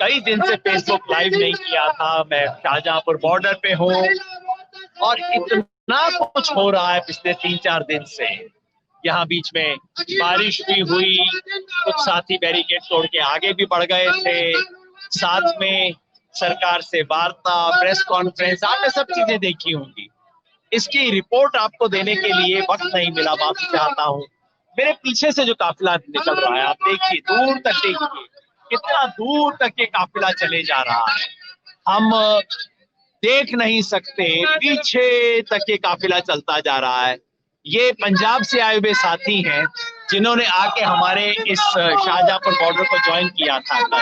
कई दिन से फेसबुक लाइव नहीं किया था। मैं शाहजहांपुर बॉर्डर पे हूँ और इतना कुछ हो रहा है पिछले 3-4 दिन से। यहाँ बीच में बारिश भी हुई, कुछ साथी बैरिकेड तोड़ के आगे भी बढ़ गए थे, साथ में सरकार से वार्ता, प्रेस कॉन्फ्रेंस, आपने सब चीजें देखी होंगी। इसकी रिपोर्ट आपको देने के लिए वक्त नहीं मिला, माफी चाहता हूँ। मेरे पीछे से जो काफिला निकल रहा है, आप देखिए, दूर तक देखिए, कितना दूर तक ये काफिला चले जा रहा है। हम देख नहीं सकते, पीछे तक ये काफिला चलता जा रहा है। ये पंजाब से आए हुए साथी हैं जिन्होंने आके हमारे इस शाहजहांपुर बॉर्डर को ज्वाइन किया था।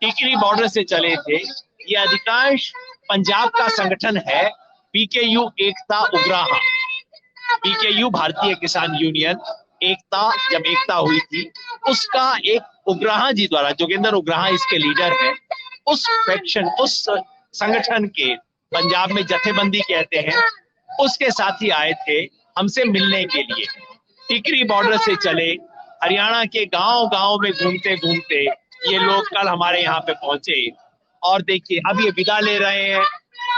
टिकरी बॉर्डर से चले थे। ये अधिकांश पंजाब का संगठन है, पीकेयू एकता उग्राहा। पीकेयू भारतीय किसान यूनियन एकता, जब एकता हुई थी उसका एक उग्राहा जी द्वारा, जोगेंद्र उग्राहा इसके लीडर हैं, उस फैक्शन, उस संगठन के पंजाब में जथेबंदी कहते हैं, उसके साथी आए थे हमसे मिलने के लिए। टिकरी बॉर्डर से चले, हरियाणा के गांव-गांव में घूमते घूमते ये लोग कल हमारे यहाँ पे पहुंचे। और देखिए अब ये विदा ले रहे हैं।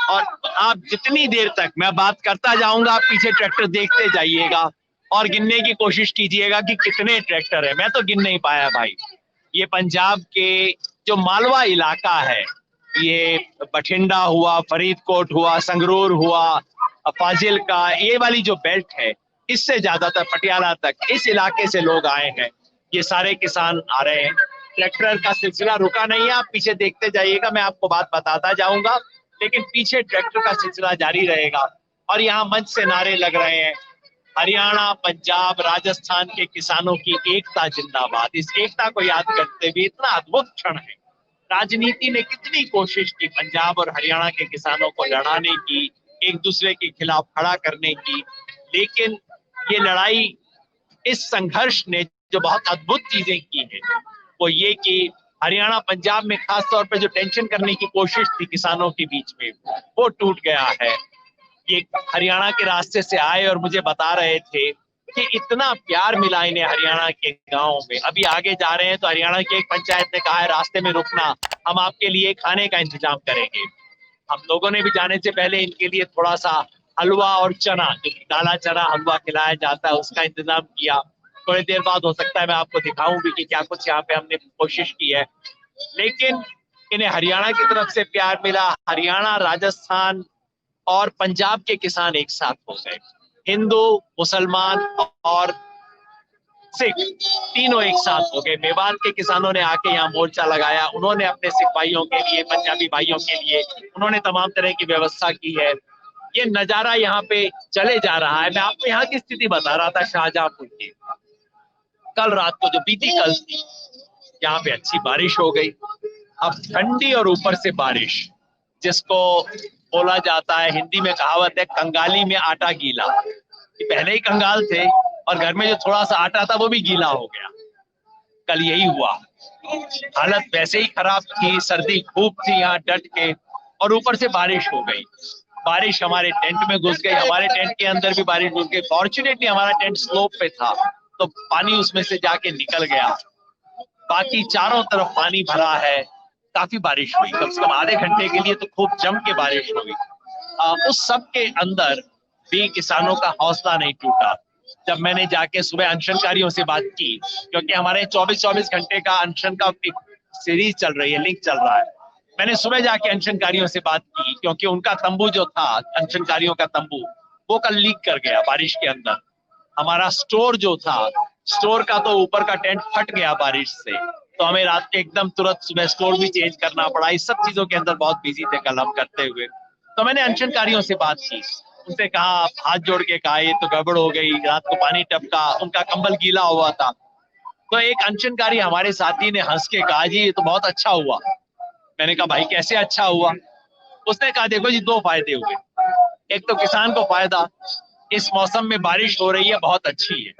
और आप जितनी देर तक मैं बात करता जाऊंगा, आप पीछे ट्रैक्टर देखते जाइएगा और गिनने की कोशिश कीजिएगा कि कितने ट्रैक्टर है। मैं तो गिन नहीं पाया भाई। ये पंजाब के जो मालवा इलाका है, ये बठिंडा हुआ, फरीदकोट हुआ, संगरूर हुआ, फाजिल्का, ये वाली जो बेल्ट है, इससे ज्यादातर पटियाला तक इस इलाके से लोग आए हैं। ये सारे किसान आ रहे हैं। ट्रैक्टर का सिलसिला रुका नहीं है, आप पीछे देखते जाइएगा, मैं आपको बात बताता जाऊंगा, लेकिन पीछे ट्रैक्टर का सिलसिला जारी रहेगा। और यहाँ मंच से नारे लग रहे हैं, हरियाणा, पंजाब, राजस्थान के किसानों की एकता जिंदाबाद। इस एकता को याद करते हुए इतना अद्भुत क्षण है। राजनीति ने कितनी कोशिश की पंजाब और हरियाणा के किसानों को लड़ाने की, एक दूसरे के खिलाफ खड़ा करने की, लेकिन ये लड़ाई, इस संघर्ष ने जो बहुत अद्भुत चीजें की है वो ये कि हरियाणा पंजाब में खास तौर पे जो टेंशन करने की कोशिश थी किसानों के बीच में, वो टूट गया है। ये हरियाणा के रास्ते से आए और मुझे बता रहे थे कि इतना प्यार मिला इन्हें हरियाणा के गांव में। अभी आगे जा रहे हैं तो हरियाणा की एक पंचायत ने कहा है रास्ते में रुकना, हम आपके लिए खाने का इंतजाम करेंगे। हम लोगों ने भी जाने से पहले इनके लिए थोड़ा सा हलवा और चना, जो काला चना हलवा खिलाया जाता है, उसका इंतजाम किया। थोड़ी देर बाद हो सकता है मैं आपको दिखाऊं भी कि क्या कुछ यहाँ पे हमने कोशिश की है। लेकिन इन्हें हरियाणा की तरफ से प्यार मिला। हरियाणा, राजस्थान और पंजाब के किसान एक साथ हो गए। हिंदू, मुसलमान और सिख तीनों एक साथ हो गए। मेवात के किसानों ने आके यहाँ मोर्चा लगाया, उन्होंने अपने सिख भाइयों के लिए, पंजाबी भाइयों के लिए उन्होंने तमाम तरह की व्यवस्था की है। ये नजारा यहाँ पे चले जा रहा है। मैं आपको यहाँ की स्थिति बता रहा था शाहजहांपुर की। कल रात को, जो बीती कल थी, यहाँ पे अच्छी बारिश हो गई। अब ठंडी और ऊपर से बारिश, जिसको बोला जाता है, हिंदी में कहावत है, कंगाली में आटा गीला। पहले ही कंगाल थे और घर में जो थोड़ा सा आटा था वो भी गीला हो गया। कल यही हुआ। हालत वैसे ही खराब थी, सर्दी खूब थी यहाँ डट के, और ऊपर से बारिश हो गई। बारिश हमारे टेंट में घुस गई, हमारे टेंट के अंदर भी बारिश घुस गई। फॉर्चुनेटली हमारा टेंट स्लोप पे था तो पानी उसमें से जाके निकल गया। बाकी चारों तरफ पानी भरा है। काफी बारिश हुई, कम से कम आधे घंटे के लिए तो खूब जम के बारिश हुई। उस सब के अंदर भी किसानों का हौसला नहीं टूटा। जब मैंने जाके सुबह अनशनकारियों से बात की, क्योंकि हमारे 24-24 घंटे का अनशन का एक सीरीज चल रही है, लिंक चल रहा है, मैंने सुबह जाके अनशनकारियों से बात की, क्योंकि उनका तंबू जो था, अनशनकारियों का तंबू, वो कल लीक कर गया बारिश के अंदर। हमारा स्टोर जो था, स्टोर का तो ऊपर का टेंट फट गया बारिश से, तो हमें रात के एकदम तुरंत सुबह स्टोर भी चेंज करना पड़ा। इस सब चीजों के अंदर बहुत बिजी थे कल हम करते हुए। तो मैंने अनशनकारियों से बात की, उनसे कहा, हाथ जोड़ के कहा ये तो गड़बड़ हो गई, रात को पानी टपका, उनका कंबल गीला हुआ था। तो एक अनशनकारी हमारे साथी ने हंस के कहा, जी ये तो बहुत अच्छा हुआ। मैंने कहा भाई कैसे अच्छा हुआ? उसने कहा देखो जी, दो फायदे हुए। एक तो किसान को फायदा, इस मौसम में बारिश हो रही है, बहुत अच्छी है।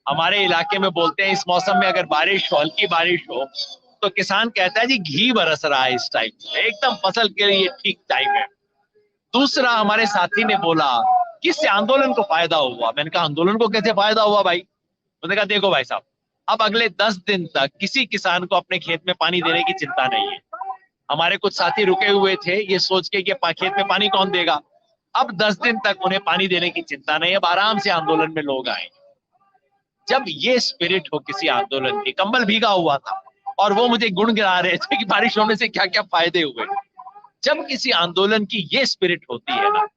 हमारे इलाके में बोलते हैं इस मौसम में अगर बारिश हो, हल्की बारिश हो, तो किसान कहता है जी घी बरस रहा है इस टाइम, एकदम फसल के लिए ठीक टाइम है। दूसरा, हमारे साथी ने बोला कि इससे आंदोलन को फायदा हुआ। मैंने कहा आंदोलन को कैसे फायदा हुआ भाई? उसने कहा देखो भाई साहब, अब अगले 10 दिन तक किसी किसान को अपने खेत में पानी देने की चिंता नहीं है। हमारे कुछ साथी रुके हुए थे ये सोच के कि खेत में पानी कौन देगा। अब 10 दिन तक उन्हें पानी देने की चिंता नहीं, अब आराम से आंदोलन में लोग आए। जब ये स्पिरिट हो किसी आंदोलन की, कंबल भीगा हुआ था और वो मुझे गुण गिरा रहे थे कि बारिश होने से क्या क्या फायदे हुए। जब किसी आंदोलन की ये स्पिरिट होती है ना,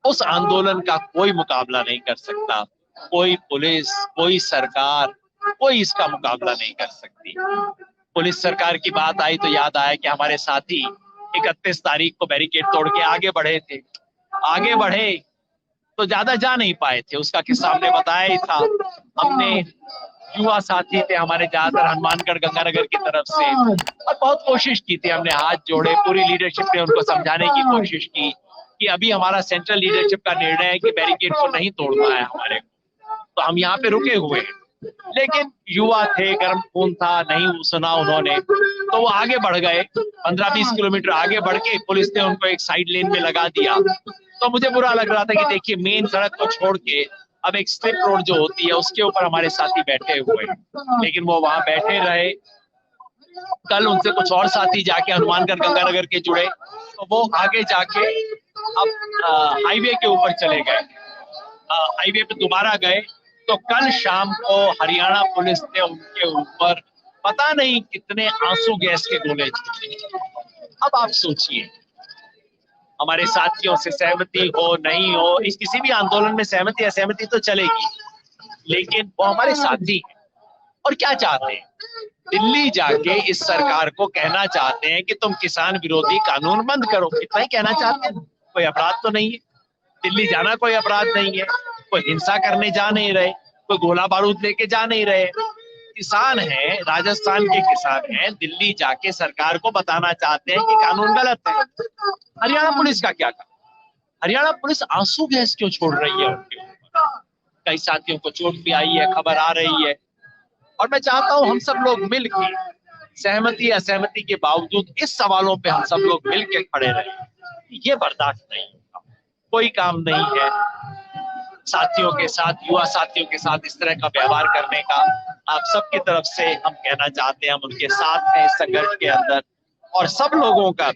उस आंदोलन का कोई मुकाबला नहीं कर सकता। कोई पुलिस, कोई सरकार, कोई इसका मुकाबला नहीं कर सकती। पुलिस सरकार की बात आई तो याद आया कि हमारे साथी 31 तारीख को बैरिकेड तोड़ के आगे बढ़े थे। आगे बढ़े तो ज्यादा जा नहीं पाए थे, उसका किस्सा हमने बताया ही था। हमने युवा साथी थे हमारे, ज्यादातर हनुमानगढ़ गंगानगर की तरफ से, और बहुत कोशिश की थी, हमने हाथ जोड़े, पूरी लीडरशिप ने उनको समझाने की कोशिश की कि अभी हमारा सेंट्रल लीडरशिप का निर्णय है कि बैरिकेड को नहीं तोड़ना है हमारे को, तो हम यहाँ पे रुके हुए हैं। लेकिन युवा थे, गर्म खून था, नहीं सुना उन्होंने, तो वो आगे बढ़ गए। 15-20 किलोमीटर आगे बढ़ के पुलिस ने उनको एक साइड लेन में लगा दिया। तो मुझे बुरा लग रहा था कि देखिए मेन सड़क को छोड़ के अब एक स्ट्रिप रोड जो होती है उसके ऊपर हमारे साथी बैठे हुए, लेकिन वो वहां बैठे रहे। कल उनसे कुछ और साथी जाके हनुमानगढ़ गंगानगर के जुड़े, तो वो आगे जाके अब हाईवे के ऊपर चले गए, हाईवे पे दोबारा गए। तो कल शाम को हरियाणा पुलिस ने उनके ऊपर पता नहीं कितने आंसू गैस के गोले छोड़े। अब आप सोचिए, हमारे साथियों से सहमति हो नहीं हो, इस किसी भी आंदोलन में सहमति असहमति तो चलेगी, लेकिन वो हमारे साथी हैं और क्या चाहते हैं, दिल्ली जाके इस सरकार को कहना चाहते हैं कि तुम किसान विरोधी कानून बंद करो। इतना ही कहना चाहते हैं, कोई अपराध तो नहीं है, दिल्ली जाना कोई अपराध नहीं है, कोई हिंसा करने जा नहीं रहे, कोई गोला बारूद लेके जा नहीं रहे। किसान हैं, राजस्थान के किसान हैं, दिल्ली जाके सरकार को बताना चाहते हैं कि कानून गलत है। हरियाणा पुलिस का क्या काम? हरियाणा पुलिस आंसू गैस क्यों छोड़ रही है उनके ऊपर? कई साथियों को चोट भी आई है, खबर आ रही है, और मैं चाहता हूं हम सब लोग मिलकर, सहमति असहमति के बावजूद इस सवालों पे हम सब लोग मिलकर खड़े रहे। ये बर्दाश्त नहीं होगा, कोई काम नहीं है साथियों के साथ, युवा साथियों के साथ इस तरह का व्यवहार करने का। आप सबकी तरफ से हम कहना चाहते हैं, हम उनके साथ हैं इस संघर्ष के अंदर, और सब लोगों का,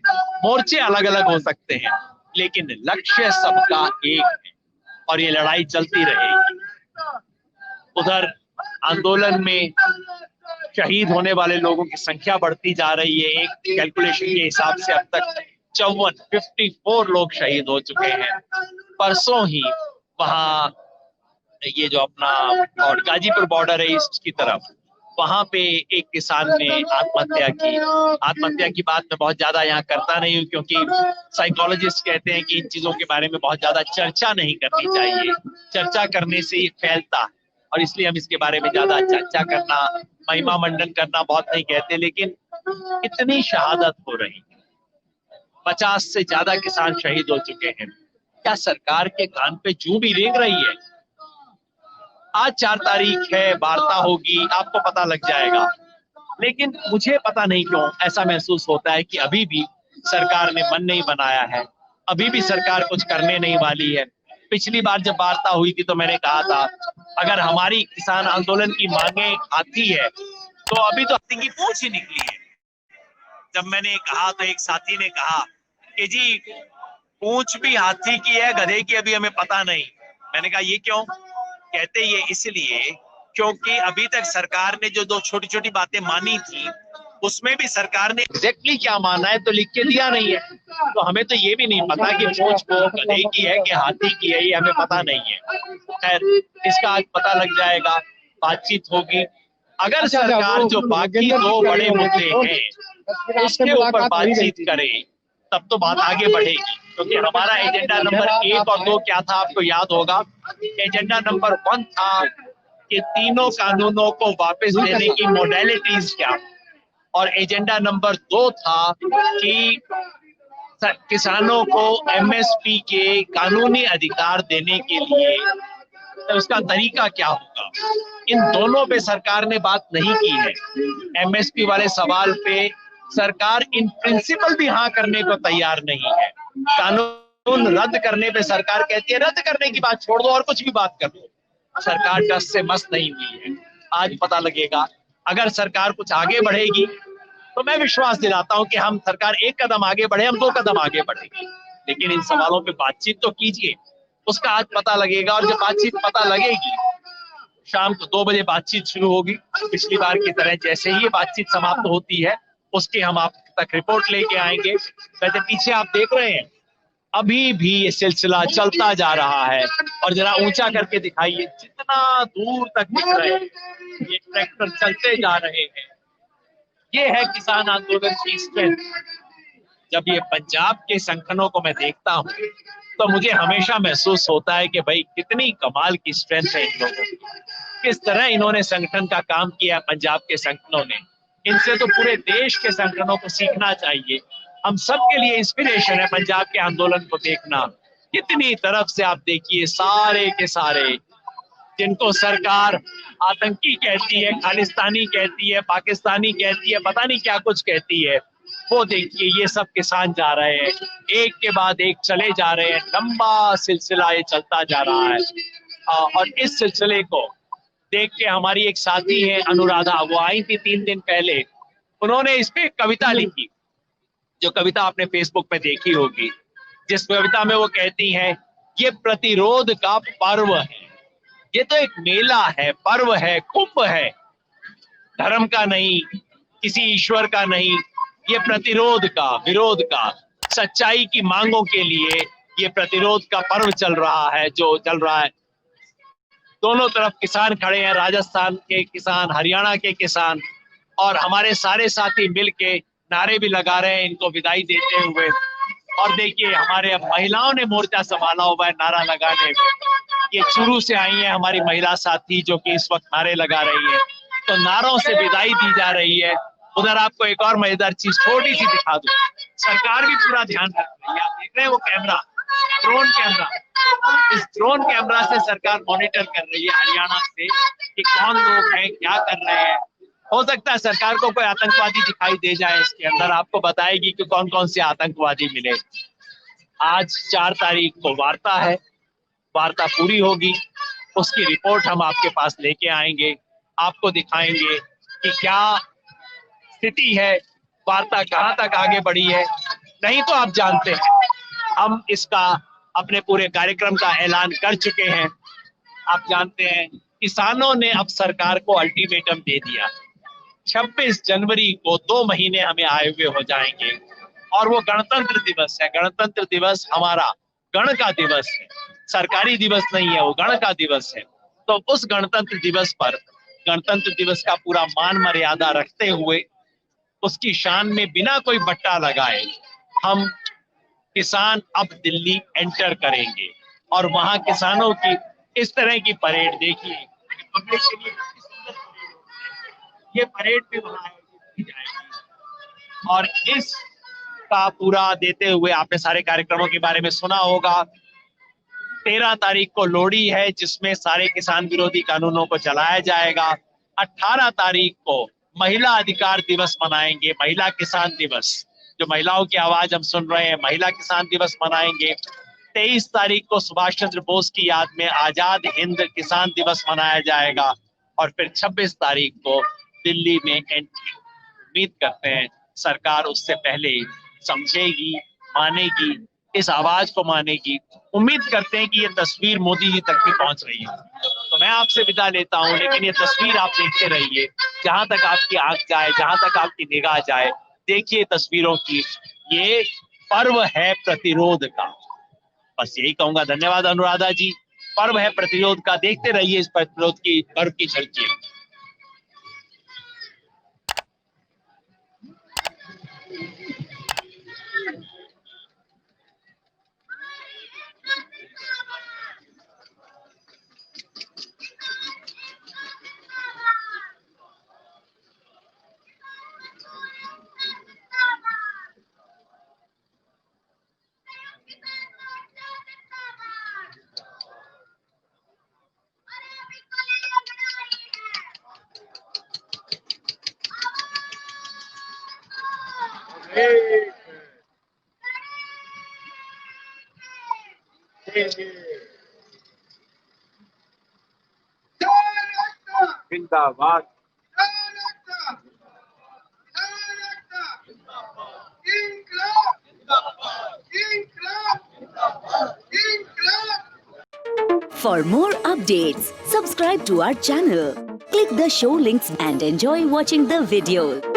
मोर्चे अलग अलग हो सकते हैं लेकिन लक्ष्य सबका एक है और ये लड़ाई चलती रहेगी। उधर आंदोलन में शहीद होने वाले लोगों की संख्या बढ़ती जा रही है। एक कैलकुलेशन के हिसाब से अब तक 54 लोग शहीद हो चुके हैं। परसों ही वहां ये जो अपना और गाजीपुर बॉर्डर है इसकी तरफ, वहां पे एक किसान ने आत्महत्या की। आत्महत्या की बात मैं बहुत ज्यादा यहाँ करता नहीं हूँ, क्योंकि साइकोलॉजिस्ट कहते हैं कि इन चीजों के बारे में बहुत ज्यादा चर्चा नहीं करनी चाहिए, चर्चा करने से ये फैलता है, और इसलिए हम इसके बारे में ज्यादा चर्चा करना, महिमा मंडन करना बहुत नहीं कहते। लेकिन इतनी शहादत हो रही, 50 से ज्यादा किसान शहीद हो चुके हैं, क्या सरकार के कान पे जूं भी रेंग रही है? आज 4 तारीख है, वार्ता होगी, आपको पता लग जाएगा, लेकिन मुझे पता नहीं क्यों ऐसा महसूस होता है कि अभी भी सरकार ने मन नहीं बनाया है, अभी भी सरकार कुछ करने नहीं वाली है। पिछली बार जब वार्ता हुई थी तो मैंने कहा था अगर हमारी किसान आंदोलन की मांगे आती है तो अभी तो हाथी की पूंछ ही निकली है। जब मैंने कहा तो एक साथी ने कहा कि जी पूंछ भी हाथी की है, गधे की अभी हमें पता नहीं। मैंने कहा ये क्यों? कहते ये इसलिए क्योंकि अभी तक सरकार ने जो 2 छोटी छोटी बातें मानी थी उसमें भी सरकार ने एग्जैक्टली क्या माना है तो लिख के दिया नहीं है, तो हमें तो ये भी नहीं पता कि पूंछ को गधे की है कि हाथी की है, ये हमें पता नहीं है। खैर इसका आज पता लग जाएगा, बातचीत होगी। अगर सरकार जो बाकी 2 बड़े मुद्दे हैं उसके ऊपर बातचीत करे तब तो बात आगे बढ़ेगी, क्योंकि हमारा एजेंडा नंबर 1 और 2 क्या था आपको याद होगा। एजेंडा नंबर 1 था कि तीनों कानूनों को वापस लेने की मोडेलिटीज क्या, और एजेंडा नंबर 2 था कि किसानों को एमएसपी के कानूनी अधिकार देने के लिए उसका तरीका क्या होगा। इन दोनों पे सरकार ने बात नहीं की है। एमएसपी वाले सवाल पे सरकार इन प्रिंसिपल भी हाँ करने को तैयार नहीं है। कानून रद्द करने पे सरकार कहती है रद्द करने की बात छोड़ दो और कुछ भी बात कर दो। सरकार टस से मस्त नहीं हुई है। आज पता लगेगा, अगर सरकार कुछ आगे बढ़ेगी तो मैं विश्वास दिलाता हूं कि हम सरकार एक कदम आगे बढ़े, हम 2 कदम आगे बढ़ेंगे, लेकिन इन सवालों पे बातचीत तो कीजिए, उसका आज पता लगेगा। और जब बातचीत पता लगेगी, शाम को 2 बजे बातचीत शुरू होगी, पिछली बार की तरह जैसे ही ये बातचीत समाप्त होती है उसकी हम आप तक रिपोर्ट लेके आएंगे। वैसे पीछे आप देख रहे हैं अभी भी ये सिलसिला चलता जा रहा है, और जरा ऊंचा करके दिखाइए, जितना दूर तक दिख रहे हैं ये ट्रैक्टर चलते जा रहे हैं। ये है किसान आंदोलन की स्ट्रेंथ। जब ये पंजाब के संगठनों को मैं देखता हूँ तो मुझे हमेशा महसूस होता है कि भाई कितनी कमाल की स्ट्रेंथ है इन लोगों की, किस तरह इन्होंने संगठन का काम किया पंजाब के संगठनों ने। इनसे तो पूरे देश के संगठनों को सीखना चाहिए। हम सब के लिए इंस्पिरेशन है पंजाब के आंदोलन को देखना। कितनी तरफ से आप देखिए, सारे के सारे जिनको सरकार आतंकी कहती है, खालिस्तानी कहती है, पाकिस्तानी कहती है, पता नहीं क्या कुछ कहती है, वो देखिए ये सब किसान जा रहे हैं, एक के बाद एक चले जा रहे हैं। लंबा सिलसिला ये चलता जा रहा है। और इस सिलसिले को देख के हमारी एक साथी है अनुराधा, वो आई थी 3 दिन पहले, उन्होंने इस पे कविता लिखी, जो कविता आपने फेसबुक पे देखी होगी, जिस कविता में वो कहती हैं, ये प्रतिरोध का पर्व है, ये तो एक मेला है, पर्व है, कुंभ है, धर्म का नहीं, किसी ईश्वर का नहीं, ये प्रतिरोध का, विरोध का, सच्चाई की मांगों के लिए ये प्रतिरोध का पर्व चल रहा है, जो चल रहा है। दोनों तरफ किसान खड़े हैं, राजस्थान के किसान, हरियाणा के किसान, और हमारे सारे साथी मिलके नारे भी लगा रहे हैं इनको विदाई देते हुए। और देखिए हमारे अब महिलाओं ने मोर्चा संभाला हुआ है नारा लगाने में। ये चूरू से आई है हमारी महिला साथी जो कि इस वक्त नारे लगा रही है, तो नारों से विदाई दी जा रही है। उधर आपको एक और मजेदार चीज छोटी सी दिखा दूं, सरकार भी पूरा ध्यान रख रही है। आप देख रहे हैं वो कैमरा, ड्रोन कैमरा, इस ड्रोन कैमरा से सरकार मॉनिटर कर रही है हरियाणा से कि कौन लोग हैं, क्या कर रहे हैं। हो सकता है सरकार को कोई आतंकवादी दिखाई दे जाए, इसके अंदर आपको बताएगी कि कौन कौन से आतंकवादी मिले। आज 4 तारीख को वार्ता है, वार्ता पूरी होगी, उसकी रिपोर्ट हम आपके पास लेके आएंगे, आपको दिखाएंगे कि क्या स्थिति है, वार्ता कहां तक आगे बढ़ी है। नहीं तो आप जानते हैं हम इसका अपने पूरे कार्यक्रम का ऐलान कर चुके हैं। आप जानते हैं किसानों ने अब सरकार को अल्टीमेटम दे दिया, 26 जनवरी को 2 महीने हमें आए हुए हो जाएंगे, और वो गणतंत्र दिवस है। गणतंत्र दिवस हमारा गण का दिवस है, सरकारी दिवस नहीं है, वो गण का दिवस है। तो उस गणतंत्र दिवस पर, गणतंत्र दिवस का पूरा मान मर्यादा रखते हुए, उसकी शान में बिना कोई बट्टा लगाए हम किसान अब दिल्ली एंटर करेंगे। और वहां किसानों की इस तरह की परेड देखिए, पब्लिक के लिए कितनी सुंदर परेड होगी। ये परेड भी वहां आयोजित की जाएगी। और इस का पूरा देते हुए आपने सारे कार्यक्रमों के बारे में सुना होगा। 13 तारीख को लोहड़ी है, जिसमें सारे किसान विरोधी कानूनों को चलाया जाएगा। 18 तारीख को महिला अधिकार दिवस मनाएंगे, महिला किसान दिवस, जो महिलाओं की आवाज हम सुन रहे हैं, महिला किसान दिवस मनाएंगे। 23 तारीख को सुभाष चंद्र बोस की याद में आजाद हिंद किसान दिवस मनाया जाएगा। और फिर 26 तारीख को दिल्ली में एंट्री, उम्मीद करते हैं सरकार उससे पहले समझेगी, मानेगी, इस आवाज को मानेगी। उम्मीद करते हैं कि ये तस्वीर मोदी जी तक भी पहुंच रही है। तो मैं आपसे विदा लेता हूं, लेकिन ये तस्वीर आप देखते रहिए, जहां तक आपकी आंख जाए, जहां तक आपकी निगाह जाए, देखिए तस्वीरों की। ये पर्व है प्रतिरोध का, बस यही कहूंगा। धन्यवाद अनुराधा जी। पर्व है प्रतिरोध का, देखते रहिए इस प्रतिरोध की पर्व की झलकी। जिंदाबाद। For more updates, subscribe to our channel, click the show links and enjoy watching the videos.